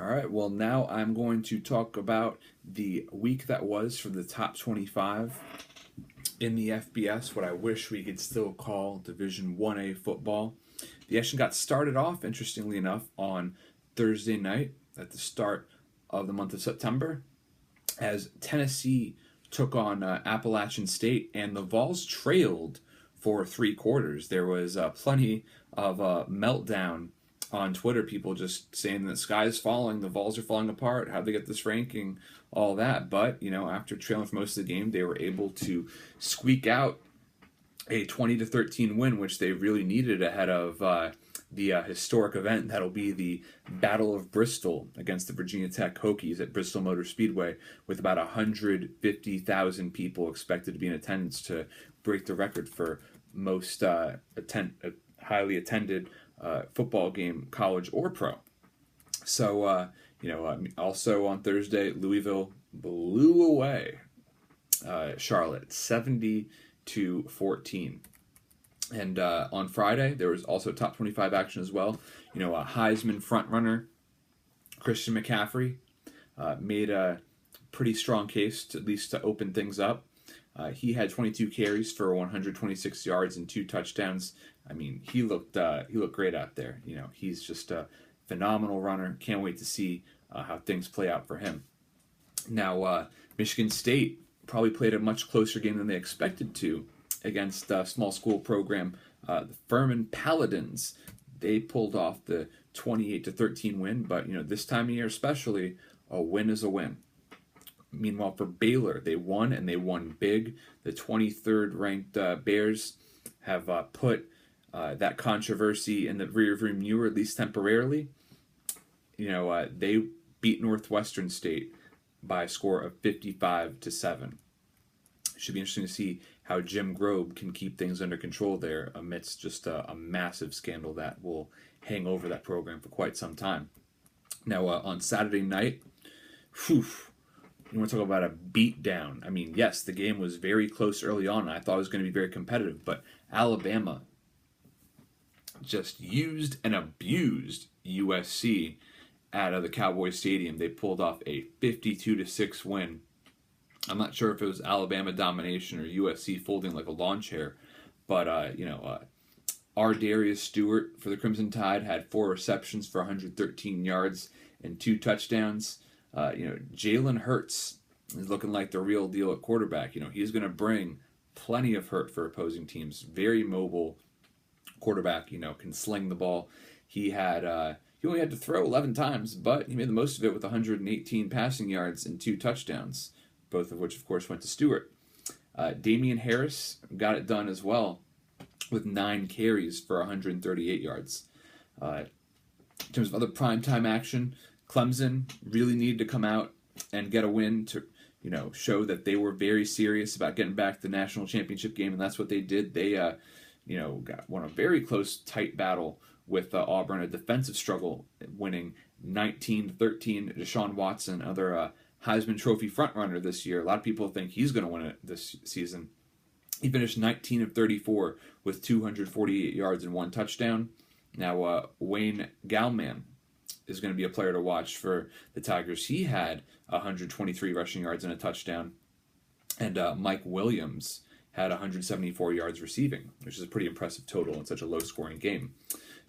All right, well, now I'm going to talk about the week that was for the top 25 in the FBS, what I wish we could still call Division 1A football. The action got started off, interestingly enough, on Thursday night at the start of the month of September as Tennessee took on Appalachian State, and the Vols trailed for 3 quarters. There was plenty of meltdown on Twitter, people just saying the sky is falling, the Vols are falling apart, how'd they get this ranking, all that. But, after trailing for most of the game, they were able to squeak out a 20-13 win, which they really needed ahead of the historic event that'll be the Battle of Bristol against the Virginia Tech Hokies at Bristol Motor Speedway, with about 150,000 people expected to be in attendance to break the record for most highly attended football game, college or pro. So, also on Thursday, Louisville blew away Charlotte 70-14. And on Friday, there was also top 25 action as well. A Heisman frontrunner, Christian McCaffrey, made a pretty strong case to, at least to open things up. He had 22 carries for 126 yards and 2 touchdowns. I mean, he looked great out there. He's just a phenomenal runner. Can't wait to see how things play out for him. Now, Michigan State probably played a much closer game than they expected to against a small school program, the Furman Paladins. They pulled off the 28-13 win, but this time of year especially, a win is a win. Meanwhile, for Baylor, they won, and they won big. The 23rd ranked Bears have put that controversy in the rearview mirror, at least temporarily. They beat Northwestern State by a score of 55-7. Should be interesting to see how Jim Grobe can keep things under control there amidst just a massive scandal that will hang over that program for quite some time. Now, on Saturday night, you want to talk about a beatdown. I mean, yes, the game was very close early on, and I thought it was going to be very competitive, but Alabama just used and abused USC at the Cowboys Stadium. They pulled off a 52-6 win. I'm not sure if it was Alabama domination or USC folding like a lawn chair, but Darius Stewart for the Crimson Tide had 4 receptions for 113 yards and 2 touchdowns. Jalen Hurts is looking like the real deal at quarterback. He's going to bring plenty of hurt for opposing teams. Very mobile quarterback. Can sling the ball. He only had to throw 11 times, but he made the most of it with 118 passing yards and 2 touchdowns, both of which, of course, went to Stewart. Damian Harris got it done as well with 9 carries for 138 yards. In terms of other primetime action, Clemson really needed to come out and get a win to, show that they were very serious about getting back to the national championship game, and that's what they did. They, won a very close, tight battle with Auburn, a defensive struggle, winning 19-13. Deshaun Watson, other Heisman Trophy frontrunner this year. A lot of people think he's going to win it this season. He finished 19 of 34 with 248 yards and 1 touchdown. Now, Wayne Gallman is going to be a player to watch for the Tigers. He had 123 rushing yards and a touchdown. And Mike Williams had 174 yards receiving, which is a pretty impressive total in such a low-scoring game.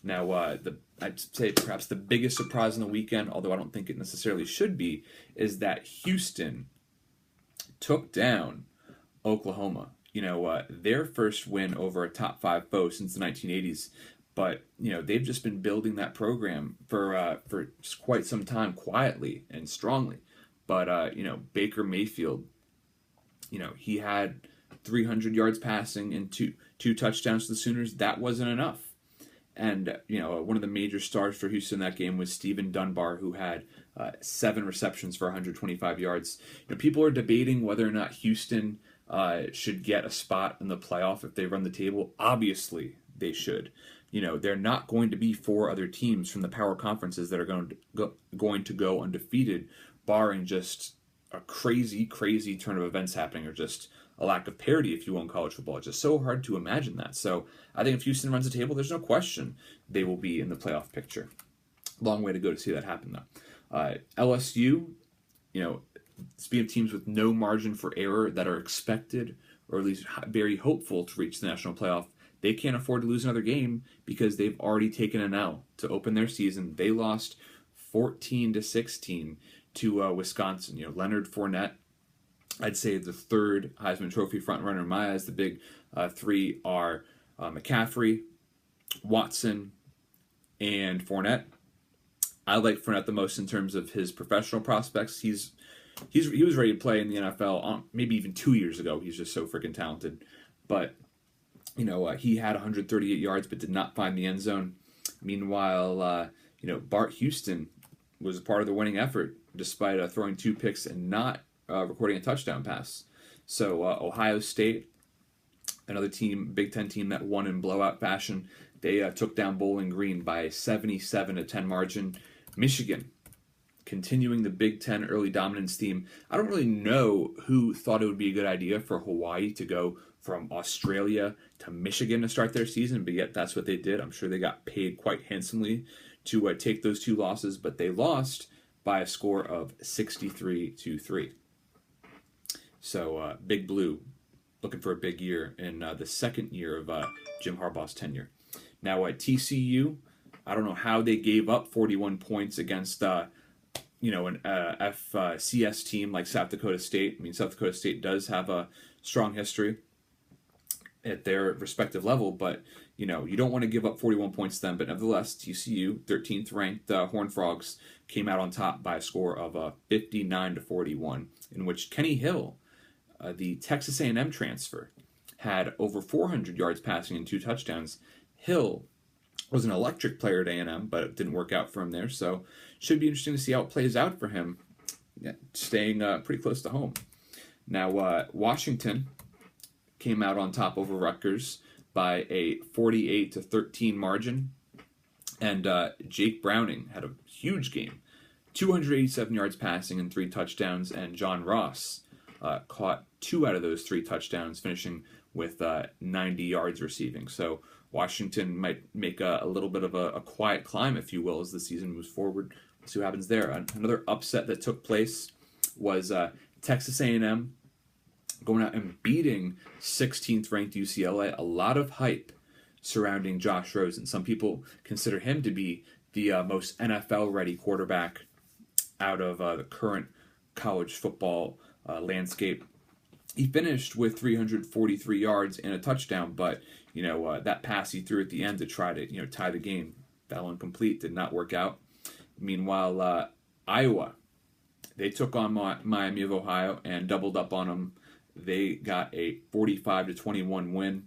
Now, I'd say perhaps the biggest surprise in the weekend, although I don't think it necessarily should be, is that Houston took down Oklahoma. Their first win over a top 5 foe since the 1980s. But, they've just been building that program for quite some time, quietly and strongly. But, Baker Mayfield, he had 300 yards passing and two touchdowns to the Sooners. That wasn't enough. And, one of the major stars for Houston in that game was Stephen Dunbar, who had 7 receptions for 125 yards. People are debating whether or not Houston should get a spot in the playoff if they run the table. Obviously, they should. They're not going to be 4 other teams from the power conferences that are going to go undefeated, barring just a crazy, crazy turn of events happening, or just a lack of parity, if you will, in college football. It's just so hard to imagine that. So I think if Houston runs the table, there's no question they will be in the playoff picture. Long way to go to see that happen, though. LSU, speaking of teams with no margin for error that are expected or at least very hopeful to reach the national playoff, they can't afford to lose another game because they've already taken an L to open their season. They lost 14-16 to Wisconsin. Leonard Fournette, I'd say the third Heisman Trophy frontrunner in my eyes. The big three are McCaffrey, Watson, and Fournette. I like Fournette the most in terms of his professional prospects. He was ready to play in the NFL maybe even 2 years ago. He's just so freaking talented. But, he had 138 yards but did not find the end zone. Meanwhile, Bart Houston was a part of the winning effort despite throwing 2 picks and not recording a touchdown pass. So Ohio State, another team, Big Ten team that won in blowout fashion, they took down Bowling Green by a 77-10 margin. Michigan, continuing the Big Ten early dominance theme. I don't really know who thought it would be a good idea for Hawaii to go from Australia to Michigan to start their season, but yet that's what they did. I'm sure they got paid quite handsomely to take those 2 losses, but they lost by a score of 63-3. So Big Blue looking for a big year in the second year of Jim Harbaugh's tenure. Now at TCU, I don't know how they gave up 41 points against an FCS team like South Dakota State. I mean, South Dakota State does have a strong history at their respective level, but you don't want to give up 41 points to them. But nevertheless, TCU, 13th ranked Horned Frogs, came out on top by a score of 59-41, in which Kenny Hill, the Texas A&M transfer, had over 400 yards passing and 2 touchdowns. Hill was an electric player at A&M, but it didn't work out for him there. So should be interesting to see how it plays out for him, staying pretty close to home. Now, Washington came out on top over Rutgers by a 48-13 margin. And Jake Browning had a huge game, 287 yards passing and 3 touchdowns. And John Ross caught 2 out of those 3 touchdowns, finishing with 90 yards receiving. So Washington might make a little bit of a quiet climb, if you will, as the season moves forward. We'll see what happens there. Another upset that took place was Texas A&M going out and beating 16th ranked UCLA. A lot of hype surrounding Josh Rosen. Some people consider him to be the most NFL-ready quarterback out of the current college football landscape. He finished with 343 yards and a touchdown, but that pass he threw at the end to try to tie the game fell incomplete, did not work out. Meanwhile, Iowa, they took on Miami of Ohio and doubled up on them. They got a 45-21 win.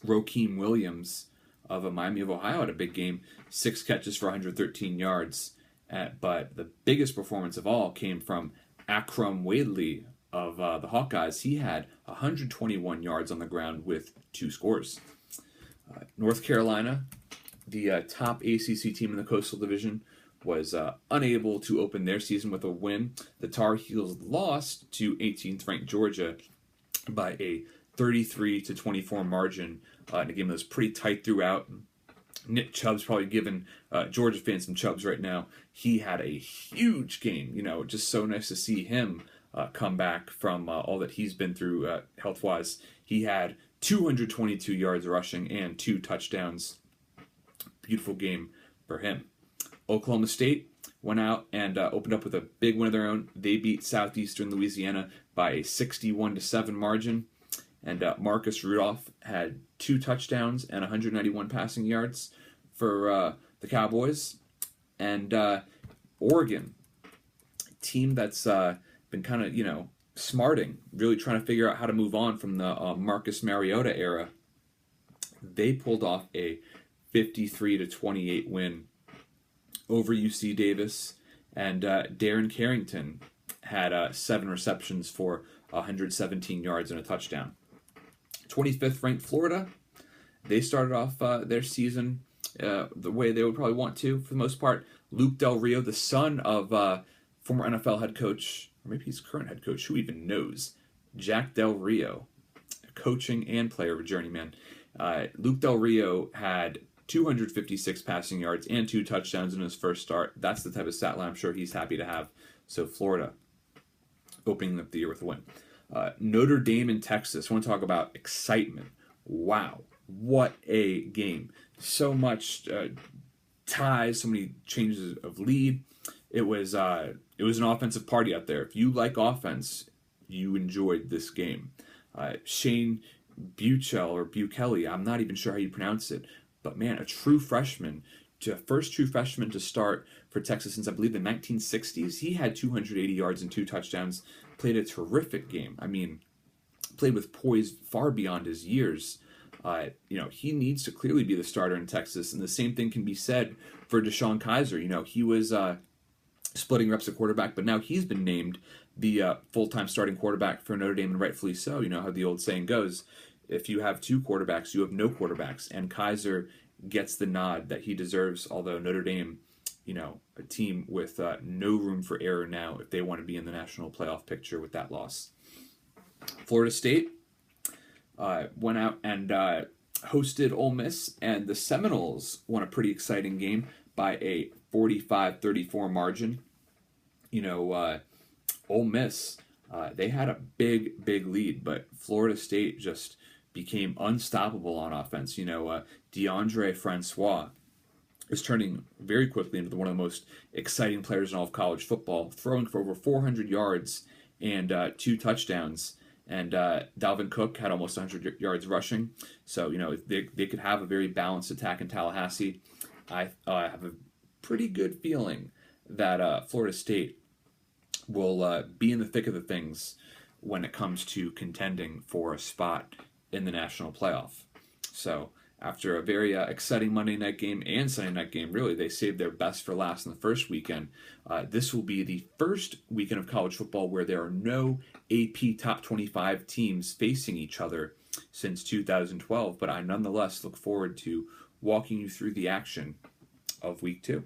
Rokeem Williams of Miami of Ohio had a big game, 6 catches for 113 yards. But the biggest performance of all came from Akrum Wadley of the Hawkeyes. He had 121 yards on the ground with 2 scores. North Carolina, the top ACC team in the Coastal Division, was unable to open their season with a win. The Tar Heels lost to 18th ranked Georgia by a 33-24 margin in a game that was pretty tight throughout. Nick Chubb's probably giving Georgia fans some chubs right now. He had a huge game. Just so nice to see him come back from all that he's been through health-wise. He had 222 yards rushing and 2 touchdowns. Beautiful game for him. Oklahoma State went out and opened up with a big win of their own. They beat Southeastern Louisiana by a 61-7 margin. And Marcus Rudolph had 2 touchdowns and 191 passing yards for the Cowboys. And Oregon, team that's been kind of, smarting, really trying to figure out how to move on from the Marcus Mariota era. They pulled off a 53-28 win over UC Davis. And Darren Carrington had 7 receptions for 117 yards and a touchdown. 25th ranked Florida, they started off their season the way they would probably want to, for the most part. Luke Del Rio, the son of former NFL head coach, or maybe he's current head coach, who even knows, Jack Del Rio, coaching and player of a journeyman. Luke Del Rio had 256 passing yards and 2 touchdowns in his first start. That's the type of stat line I'm sure he's happy to have. So Florida opening up the year with a win. Notre Dame and Texas. I want to talk about excitement. Wow, what a game! So much ties, so many changes of lead. It was an offensive party out there. If you like offense, you enjoyed this game. Shane Buechele or Bukele, I'm not even sure how you pronounce it, but man, first true freshman to start for Texas since I believe the 1960s. He had 280 yards and 2 touchdowns. Played a terrific game. I mean, played with poise far beyond his years. He needs to clearly be the starter in Texas, and the same thing can be said for Deshaun Kaiser. He was splitting reps at quarterback, but now he's been named the full-time starting quarterback for Notre Dame, and rightfully so. You know how the old saying goes, if you have 2 quarterbacks, you have no quarterbacks, and Kaiser gets the nod that he deserves, although Notre Dame, a team with no room for error now if they want to be in the national playoff picture with that loss. Florida State went out and hosted Ole Miss, and the Seminoles won a pretty exciting game by a 45-34 margin. Ole Miss, they had a big lead, but Florida State just became unstoppable on offense. DeAndre Francois is turning very quickly into one of the most exciting players in all of college football, throwing for over 400 yards and 2 touchdowns. And Dalvin Cook had almost 100 yards rushing. So, they could have a very balanced attack in Tallahassee. I have a pretty good feeling that Florida State will be in the thick of the things when it comes to contending for a spot in the national playoff. So, after a very exciting Monday night game and Sunday night game, really, they saved their best for last in the first weekend. This will be the first weekend of college football where there are no AP Top 25 teams facing each other since 2012, but I nonetheless look forward to walking you through the action of Week 2.